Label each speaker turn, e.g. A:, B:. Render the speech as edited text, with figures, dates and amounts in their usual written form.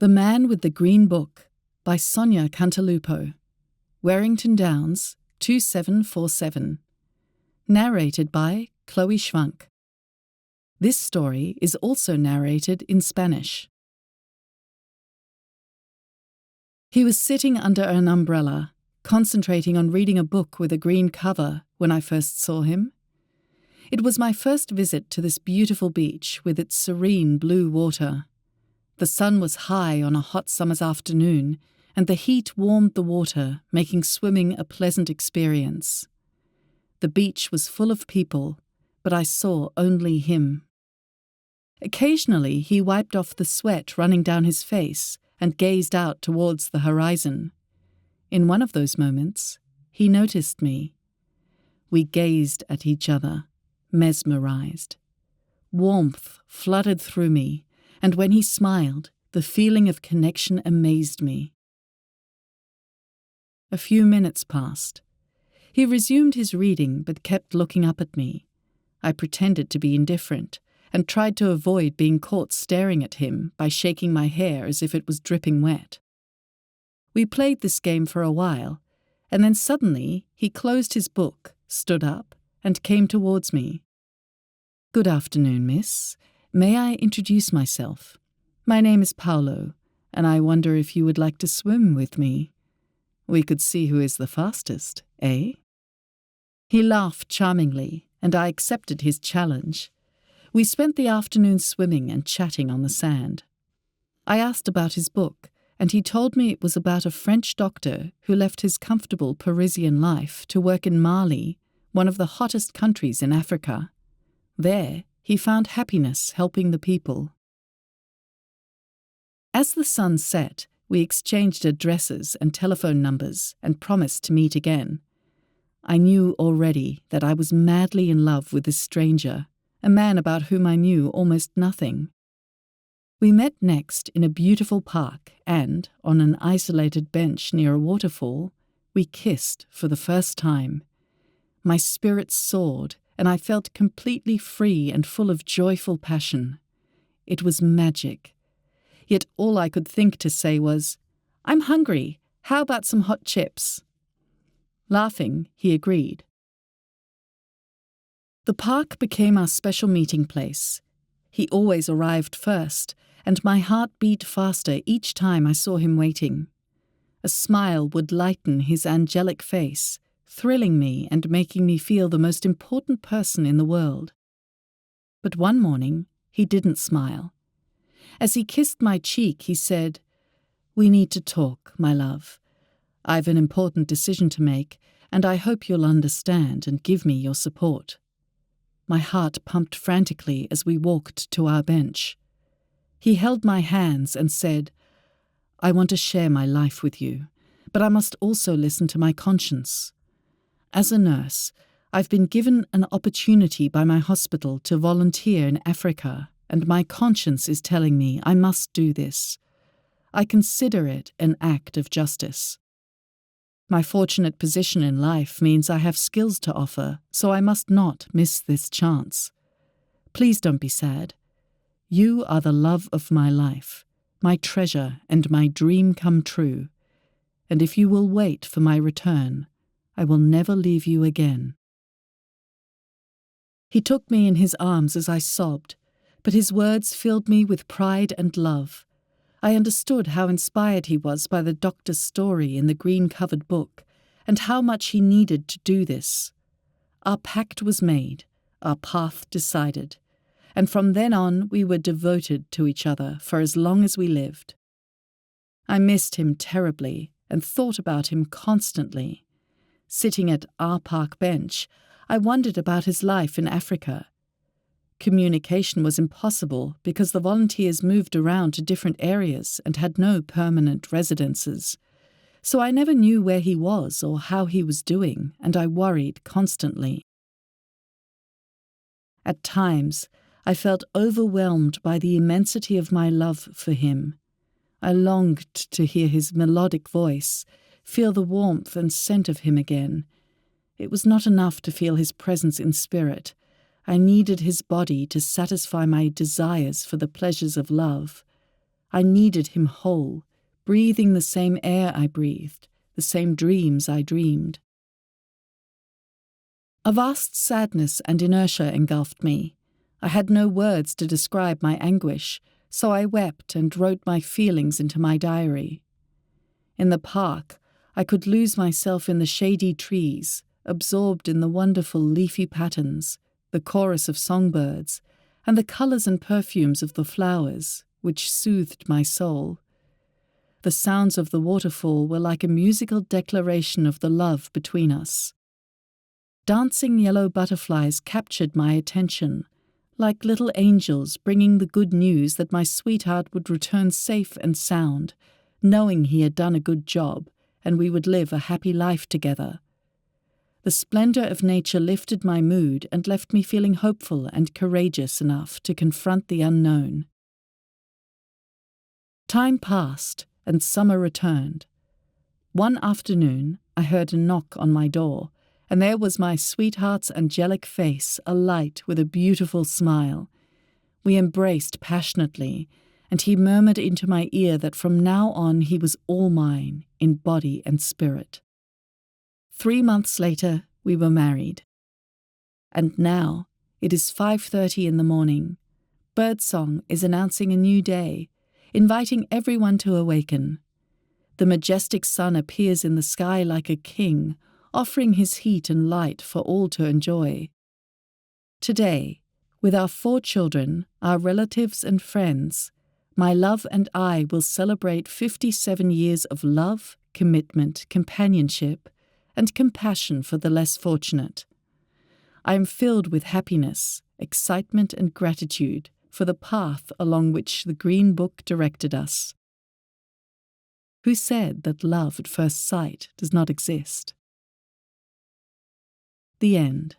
A: The Man with the Green Book by Sonia Cantalupo, Warrington Downs, 2747. Narrated by Chloe Schwank. This story is also narrated in Spanish. He was sitting under an umbrella, concentrating on reading a book with a green cover when I first saw him. It was my first visit to this beautiful beach with its serene blue water. The sun was high on a hot summer's afternoon, and the heat warmed the water, making swimming a pleasant experience. The beach was full of people, but I saw only him. Occasionally he wiped off the sweat running down his face and gazed out towards the horizon. In one of those moments, he noticed me. We gazed at each other, mesmerized. Warmth flooded through me, and when he smiled, the feeling of connection amazed me. A few minutes passed. He resumed his reading but kept looking up at me. I pretended to be indifferent and tried to avoid being caught staring at him by shaking my hair as if it was dripping wet. We played this game for a while, and then suddenly he closed his book, stood up, and came towards me. "Good afternoon, miss. May I introduce myself? My name is Paolo, and I wonder if you would like to swim with me. We could see who is the fastest, eh?" He laughed charmingly, and I accepted his challenge. We spent the afternoon swimming and chatting on the sand. I asked about his book, and he told me it was about a French doctor who left his comfortable Parisian life to work in Mali, one of the hottest countries in Africa. There, he found happiness helping the people. As the sun set, we exchanged addresses and telephone numbers and promised to meet again. I knew already that I was madly in love with this stranger, a man about whom I knew almost nothing. We met next in a beautiful park and, on an isolated bench near a waterfall, we kissed for the first time. My spirits soared, and I felt completely free and full of joyful passion. It was magic. Yet all I could think to say was, "I'm hungry. How about some hot chips?" Laughing, he agreed. The park became our special meeting place. He always arrived first, and my heart beat faster each time I saw him waiting. A smile would lighten his angelic face, thrilling me and making me feel the most important person in the world. But one morning, he didn't smile. As he kissed my cheek, he said, "We need to talk, my love. I've an important decision to make, and I hope you'll understand and give me your support." My heart pumped frantically as we walked to our bench. He held my hands and said, "I want to share my life with you, but I must also listen to my conscience. As a nurse, I've been given an opportunity by my hospital to volunteer in Africa, and my conscience is telling me I must do this. I consider it an act of justice. My fortunate position in life means I have skills to offer, so I must not miss this chance. Please don't be sad. You are the love of my life, my treasure and my dream come true, and if you will wait for my return, I will never leave you again." He took me in his arms as I sobbed, but his words filled me with pride and love. I understood how inspired he was by the doctor's story in the green-covered book, and how much he needed to do this. Our pact was made, our path decided, and from then on we were devoted to each other for as long as we lived. I missed him terribly and thought about him constantly. Sitting at our park bench, I wondered about his life in Africa. Communication was impossible because the volunteers moved around to different areas and had no permanent residences. So I never knew where he was or how he was doing, and I worried constantly. At times, I felt overwhelmed by the immensity of my love for him. I longed to hear his melodic voice, feel the warmth and scent of him again. It was not enough to feel his presence in spirit. I needed his body to satisfy my desires for the pleasures of love. I needed him whole, breathing the same air I breathed, the same dreams I dreamed. A vast sadness and inertia engulfed me. I had no words to describe my anguish, so I wept and wrote my feelings into my diary. In the park, I could lose myself in the shady trees, absorbed in the wonderful leafy patterns, the chorus of songbirds, and the colours and perfumes of the flowers, which soothed my soul. The sounds of the waterfall were like a musical declaration of the love between us. Dancing yellow butterflies captured my attention, like little angels bringing the good news that my sweetheart would return safe and sound, knowing he had done a good job and we would live a happy life together. The splendor of nature lifted my mood and left me feeling hopeful and courageous enough to confront the unknown. Time passed, and summer returned. One afternoon, I heard a knock on my door, and there was my sweetheart's angelic face alight with a beautiful smile. We embraced passionately, and he murmured into my ear that from now on he was all mine, in body and spirit. 3 months later, we were married. And now, it is 5:30 in the morning. Birdsong is announcing a new day, inviting everyone to awaken. The majestic sun appears in the sky like a king, offering his heat and light for all to enjoy. Today, with our 4 children, our relatives and friends, my love and I will celebrate 57 years of love, commitment, companionship, and compassion for the less fortunate. I am filled with happiness, excitement, and gratitude for the path along which the Green Book directed us. Who said that love at first sight does not exist? The end.